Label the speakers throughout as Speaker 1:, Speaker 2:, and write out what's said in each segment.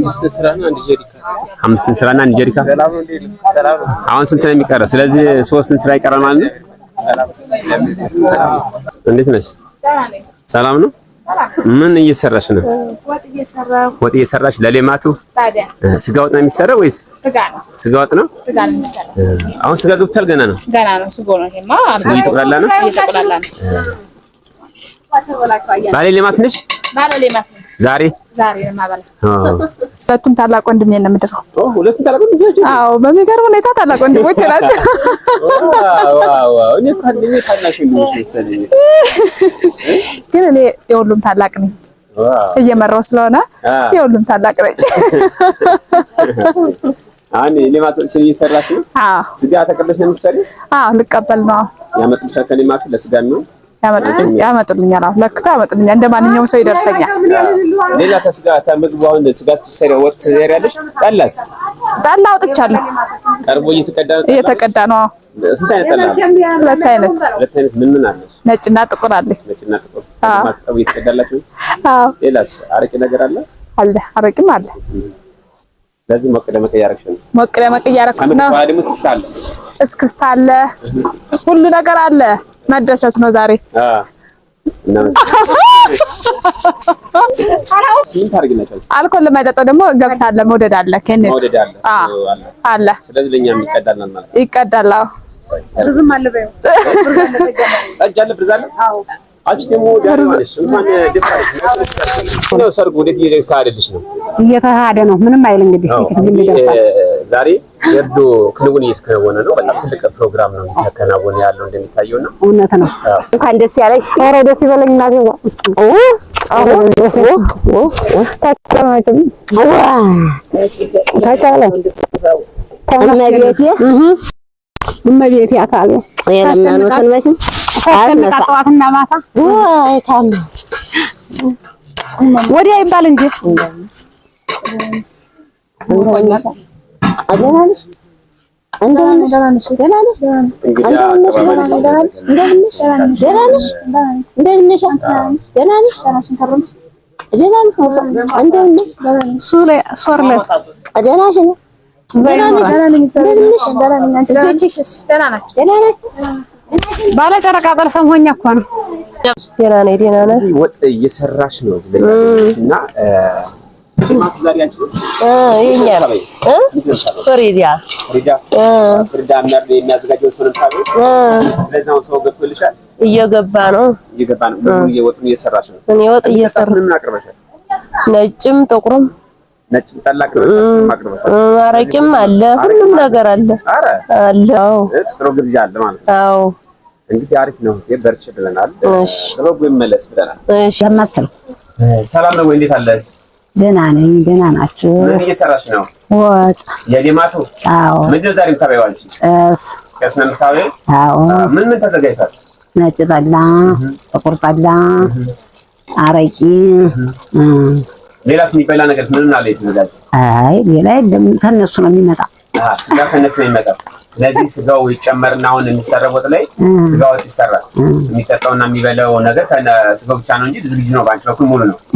Speaker 1: 5 እንስራና አንድ ጀሪካ አሁን ስንት ነው የሚቀረው? ስለዚህ 3 እንስራ ይቀራል ማለት ነው። እንዴት ነሽ? ሰላም ነው። ምን እየሰራሽ ነው? ወጥ እየሰራሽ ለሌማቱ? ስጋ ወጥ ነው የሚሰራው ወይስ? ስጋ ወጥ ነው። አሁን ስጋ ገብቷል? ገና ነው ስጋ ነው። ይሄማ እየተቆላላ ነው። ባለ ሌማት ነሽ? ባለ ሌማት ዛሬ ለማባል ሁለቱም ታላቅ ወንድሜ ነው የምድረው። ሁለቱም ታላቅ ወንድሞች? አዎ በሚገርም ሁኔታ ታላቅ ወንድሞች ናቸው። ዋው እኔ ካንደኝ ታናሽ ወንድሞች መሰለኝ። ግን እኔ የሁሉም ታላቅ ነኝ። እየመራው ስለሆነ የሁሉም ታላቅ ነኝ። አኔ ሌማቶችን እየሰራሽ ነው? አዎ ስጋ ተቀበለሽ ነው የምትሰሪው? አዎ ልቀበል ነው። ያመጡልሻል ከሌማቱ ለስጋ ነው ያመጡልኛል። አዎ ለክታ ያመጡልኛል። እንደማንኛውም ሰው ይደርሰኛል። ሌላ ተስጋ ተመግቡ። አሁን ስጋ ትሰሪ ወጥ ትሰሪያለሽ? ጠላ አውጥቻለሁ። ቀርቦ እየተቀዳ ነው። ስንት አይነት ጠላ? ሁለት አይነት ምን አለ? ነጭና ጥቁር አለ። ነጭና ጥቁር ማጥጠው እየተቀዳላችሁ? አዎ ሌላስ አረቂ ነገር አለ? አረቂም አለ። ለዚህ ሞቅ ደመቅ እያረግሽ ነው? ሞቅ ደመቅ እያረግኩት ነው። ደግሞ እስክስታ አለ። ሁሉ ነገር አለ። መደሰት ነው ዛሬ። አልኮል ለማይጠጣው ደግሞ ገብስ አለ። መውደድ አለ። አለ። ስለዚህ ለኛ የሚቀዳልናል ማለት ይቀዳል። ብዙም አለ በይው። አጃለ ብዛለ? አዎ አንቺ ደግሞ ዳርማለሽ እንኳን ደፋሽ ነው። ሰርጉ እንዴት እየተካሄደልሽ ነው? እየተካሄደ ነው። ምንም አይል እንግዲህ ዛሬ የርዶ ክንውን እየተከናወነ ነው። በጣም ትልቅ ፕሮግራም ነው እየተከናወነ ያለው እንደሚታየውና እውነት ነው። እንኳን ደስ ያለሽ። ኧረ ደስ ይበለኝ እናቴ። እመቤቴ አካሌ የለምናኑትን መስም አልነሳዋትና ማታ ታም ወዲያ ይባል እንጂ አገናንሽ እንደነሽ ባለ ጨረቃ ጥርሰም ሆኛ እኮ ነው። ደህና ነኝ። ወጥ እየሰራሽ ነው ስለኝና ማቱ ዛሬ አንቺ ይኛ ነው ፍሪዳ ምናምን የሚያዘጋጀው ሰው ነው። ለዛው ሰው ገብቶልሻል? እየገባ ነው። ደግሞ ወጡን እየሰራሽ ነው? እኔ ወጥ እየሰራሁ ምን አቅርበሻል? ነጭም ጥቁርም ነጭም ታላቅ ነው ማቅርበሻል? አረቂም አለ። ሁሉም ነገር አለ። አለ። ጥሩ ግብዣ አለ ማለት ነው። አዎ እንግዲህ አሪፍ ነው። በርች ብለናል። ሰበቡ ይመለስ ብለናል። እሺ ያማሰል ሰላም ነው ወይ? እንዴት አለሽ? ደህና ነኝ። ደህና ናችሁ? ምን እየሰራሽ ነው? ወጥ የሌማቱ? አዎ ምንድን ዛሬ የምታበይው አንቺ? ቀስ ነው የምታበይው? አዎ ምን ተዘጋጅቷል? ነጭ ጠላ፣ ጥቁር ጠላ፣ አረቂ። ሌላስ የሚበላ ነገር ምን አለ የተዘጋጀ? አይ ሌላ የለም። ከነሱ ነው የሚመጣ። ስጋ ከነሱ ነው የሚመጣ። ስለዚህ ስጋው ይጨመርና አሁን የሚሰራው ወጥ ላይ ስጋው ይሰራል። የሚጠጣውና የሚበላው ነገር ከስጋው ብቻ ነው እንጂ ዝግጁ ነው። ባንቺ በኩል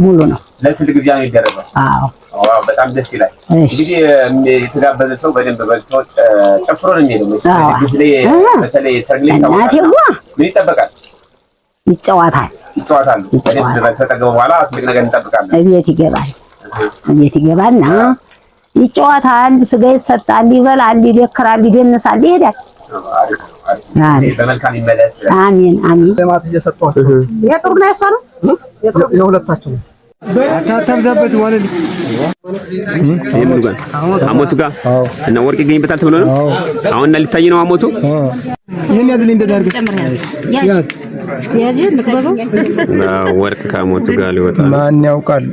Speaker 1: ሙሉ ነው። ለስንት ግብዣ ነው ይደረጋል? አዎ በጣም ደስ ይላል። እንግዲህ የተጋበዘ ሰው በደንብ በልቶ ጨፍሮ ነው የሚሄደው። ድግስ ላይ በተለይ ሰርግ ላይ ምን ይጠበቃል? ይጫወታል። ከተጠገበ በኋላ ትልቅ ነገር እንጠብቃለን። እቤት ይገባልና ይጫወታል። ስጋ ይሰጣል፣ ይበላል፣ ይደክራል፣ ይደንሳል፣ ይሄዳል። በመልካም ይመለስ። አሜን አሜን። ለማት እየሰጧችሁ የጥሩና ያሷ ነው የሁለታችሁ ነው። አታተብዛበት ወለል አሞቱ ጋር እና ወርቅ ይገኝበታል ተብሎ ነው። አሁን እና ሊታይ ነው አሞቱ። ይሄን ያድል እንደዳርገ ወርቅ ከአሞቱ ጋር ሊወጣ ነው። ማን ያውቃል?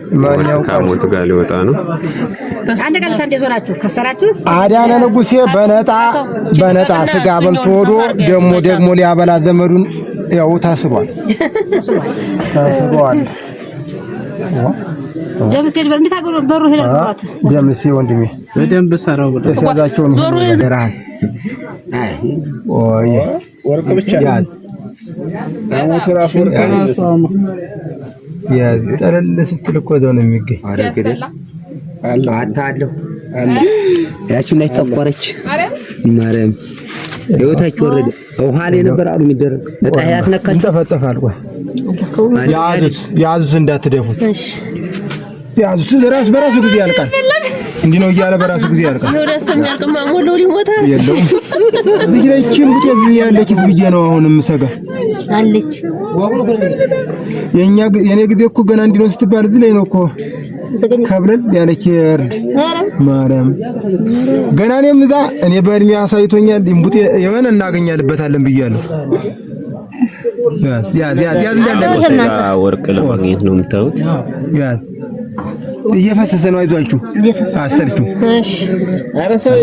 Speaker 1: ከአሞቱ ጋር ሊወጣ ነው። አንድ ቀን እንዴት ሆናችሁ ከሰራችሁስ? አዳነ ንጉሴ በነጣ ስጋ በልቶ ወዶ ደግሞ ሊያበላ ዘመዱን ያው ታስሯል። ደምሴ እንዴት አገሩ ሄደ ነው? ደምሴ ወንድሜ በደንብ ሰራው ብሎ ተሳዛቸው ነው ዘራህ። ኦይ ወርቅ ብቻ አሞቱ ራሱ ወርቅ ነው። ያ ጠረል ስትል እኮ ዘው ነው የሚገኝ።
Speaker 2: አታለሁ ያቺው ላይ ተቆረች ማርያም ህይወታችሁ ወረደ ውሃ ላይ ነበር አሉ የሚደረግ እጣ ያስነካችሁ
Speaker 3: ተፈጠፋል። ቆይ ያዙት እንዳትደፉት። እሺ ያዙት። በራሱ ጊዜ ያልቃል። እንዲህ ነው እያለ በራሱ ጊዜ ያልቃል።
Speaker 1: ነው ደስተኛ አልቀማ ሞሎ ሊሞታ
Speaker 3: የለውም። እዚህ ላይ እቺን ጉጤት ያለች ብዬ ነው አሁንም ሰጋ
Speaker 1: አለች።
Speaker 3: የኔ ጊዜ እኮ ገና እንዲህ ነው ስትባል እዚህ ላይ ነው እኮ ከብረን ያለች እርድ ማርያም ገና እኔም እዛ እኔ በእድሜ አሳይቶኛል። እንቡጤ የሆነ እናገኛለበታለን ብያለሁ።
Speaker 2: ወርቅ ለማግኘት ነው የምታዩት።
Speaker 3: እየፈሰሰ ነው። አይዟችሁ አሰርቱ። እሺ አረ ሰው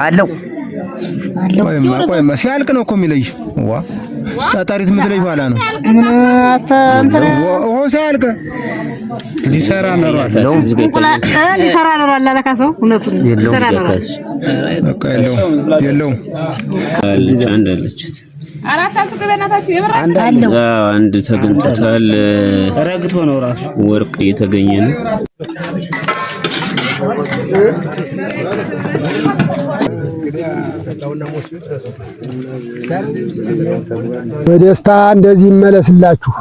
Speaker 2: አለው
Speaker 3: ቆይማ ሲያልቅ ነው እኮ የሚለይሽ። ዋ ታጣሪት የምትለይ ኋላ ነው ሲያልቅ ሊሰራ ነው አላካሰው እውነቱን ሊሰራ ነው። በቃ የለውም
Speaker 2: አንድ ተገኝቷል። ረግቶ ነው ራሱ ወርቅ እየተገኘ ነው።
Speaker 3: በደስታ እንደዚህ ይመለስላችሁ።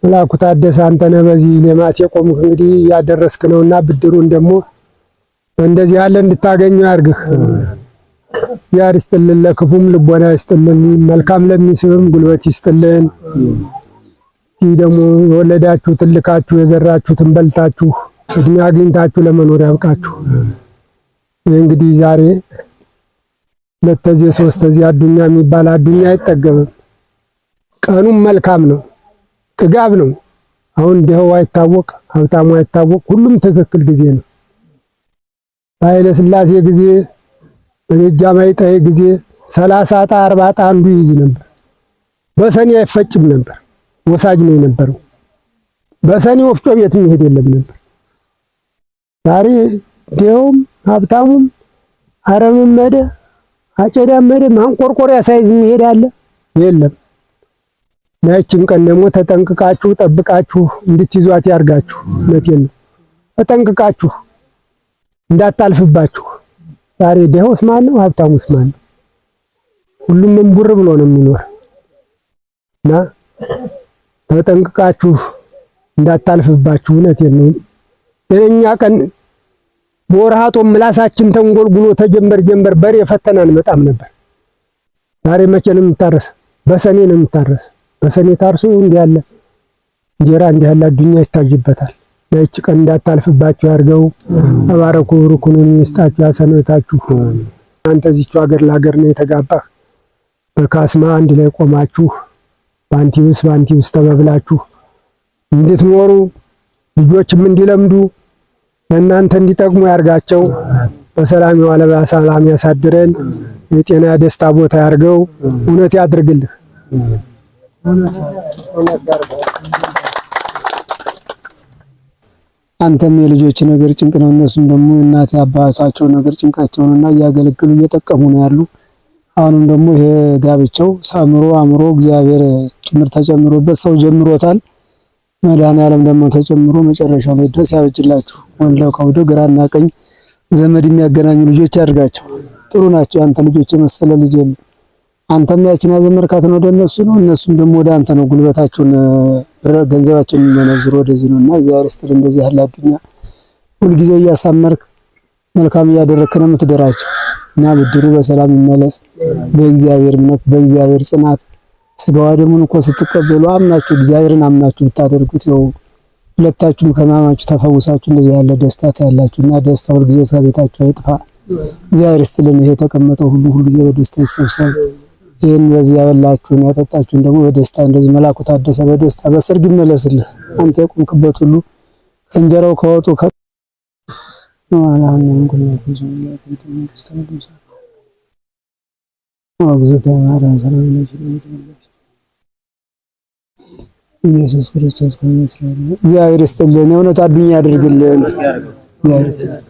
Speaker 3: መላኩ ታደሰ አንተነህ በዚህ ልማት የቆምክ እንግዲህ ያደረስክ ነውና ብድሩን ደግሞ እንደዚህ ያለ እንድታገኙ ያርግህ። ያር ይስጥልን፣ ለክፉም ልቦና ይስጥልን፣ መልካም ለሚስብም ጉልበት ይስጥልን። ይህ ደግሞ የወለዳችሁትን ልካችሁ የዘራችሁትን በልታችሁ እድሜ አግኝታችሁ ለመኖር ያብቃችሁ። እንግዲህ ዛሬ ለተዚህ ሶስተዚህ አዱኛ የሚባል አዱኛ አይጠገብም። ቀኑም መልካም ነው፣ ጥጋብ ነው። አሁን ደህው አይታወቅ፣ ሀብታሙ አይታወቅ፣ ሁሉም ትክክል ጊዜ ነው። በኃይለ ሥላሴ ጊዜ በጃማይ ጣይ ጊዜ 30 ዕጣ 40 ዕጣ አንዱ ይይዝ ነበር። በሰኔ አይፈጭም ነበር፣ ወሳጅ ነው የነበረው። በሰኔ ወፍጮ ቤት መሄድ የለም ነበር። ዛሬ ደህውም ሀብታሙም አረምም መደ አጨዳም መደ ማንቆርቆሪያ ሳይዝ መሄድ አለ የለም። ያችን ቀን ደግሞ ተጠንቅቃችሁ ጠብቃችሁ እንድትይዟት ያርጋችሁ። እውነቴን ነው። ተጠንቅቃችሁ እንዳታልፍባችሁ። ዛሬ ደህውስ ማን ነው? ሀብታሙስ ማን ነው? ሁሉም እንቡር ብሎ ነው የሚኖር እና ተጠንቅቃችሁ እንዳታልፍባችሁ። እውነቴን ነው። ለኛ ቀን በወርሃቶም ምላሳችን ተንጎልጉሎ ተጀንበር በሬ ፈተና እንመጣም ነበር። ዛሬ መቼ ነው የምታረስ? በሰኔ ነው የምታረስ። በሰኔ ታርሶ እንዲህ ያለ እንጀራ እንዲህ ያለ አዱኛ ይታጅበታል። ለእቺ ቀን እንዳታልፍባችሁ ያርገው። ተባረኩ፣ ሩኩኑን ይስጣችሁ፣ ያሰነታችሁ። አንተ እዚህው ሀገር ለሀገር ነው የተጋባህ። በካስማ አንድ ላይ ቆማችሁ ባንቲውስ ተበብላችሁ እንድትኖሩ ልጆችም እንዲለምዱ ለእናንተ እንዲጠቅሙ ያርጋቸው። በሰላም የዋለ በሰላም ያሳድረን። የጤና ደስታ ቦታ ያርገው። እውነት ያድርግልህ። አንተም የልጆች ነገር ጭንቅ ነው፣ እነሱም ደግሞ እናት አባታቸው ነገር ጭንቃቸውንና እያገለገሉ እየጠቀሙ ነው ያሉ። አሁንም ደግሞ ይሄ ጋብቻው ሳምሮ አምሮ እግዚአብሔር ጭምር ተጨምሮበት ሰው ጀምሮታል። መድኃኔዓለም ደግሞ ተጨምሮ መጨረሻው ላይ ድረስ ያበጅላችሁ። ወልደው ከወደው ግራና ቀኝ ዘመድ የሚያገናኙ ልጆች ያድርጋቸው። ጥሩ ናቸው። አንተ ልጆች የመሰለ ልጅ የለም። አንተም ያችን ያዘመርካትን ወደ እነሱ ነው፣ እነሱም ደግሞ ወደ አንተ ነው ጉልበታቸውን ገንዘባቸውን የሚመነዝሩ ወደዚህ ነውና እግዚአብሔር ይስጥልህ። እንደዚህ ያለ አዱኛ ሁልጊዜ እያሳመርክ መልካም እያደረግክ ነው የምትደራቸው እና ብድሩ በሰላም ይመለስ። በእግዚአብሔር እምነት በእግዚአብሔር ጽናት ስጋዋ ደሙን እኮ ስትቀበሉ አምናችሁ እግዚአብሔርን አምናችሁ ብታደርጉት ነው ሁለታችሁም ከማማችሁ ተፈውሳችሁ እንደዚህ ያለ ደስታ ታያላችሁና ደስታ ሁልጊዜ ከቤታችሁ አይጥፋ። እግዚአብሔር ይስጥልን። ይሄ የተቀመጠው ሁልጊዜ በደስታ ይሰብሰብ። ይሄን በዚህ ያበላችሁን ያጠጣችሁን ደግሞ በደስታ እንደዚህ መላኩ ታደሰ በደስታ በሰርግ ይመለስልህ። አንተ የቆምክበት ሁሉ እንጀራው ከወጡ ኢየሱስ ክርስቶስ ከመስራት እግዚአብሔር ይስጥልን። የእውነት አዱኛ ያድርግልን። እግዚአብሔር ይስጥልን።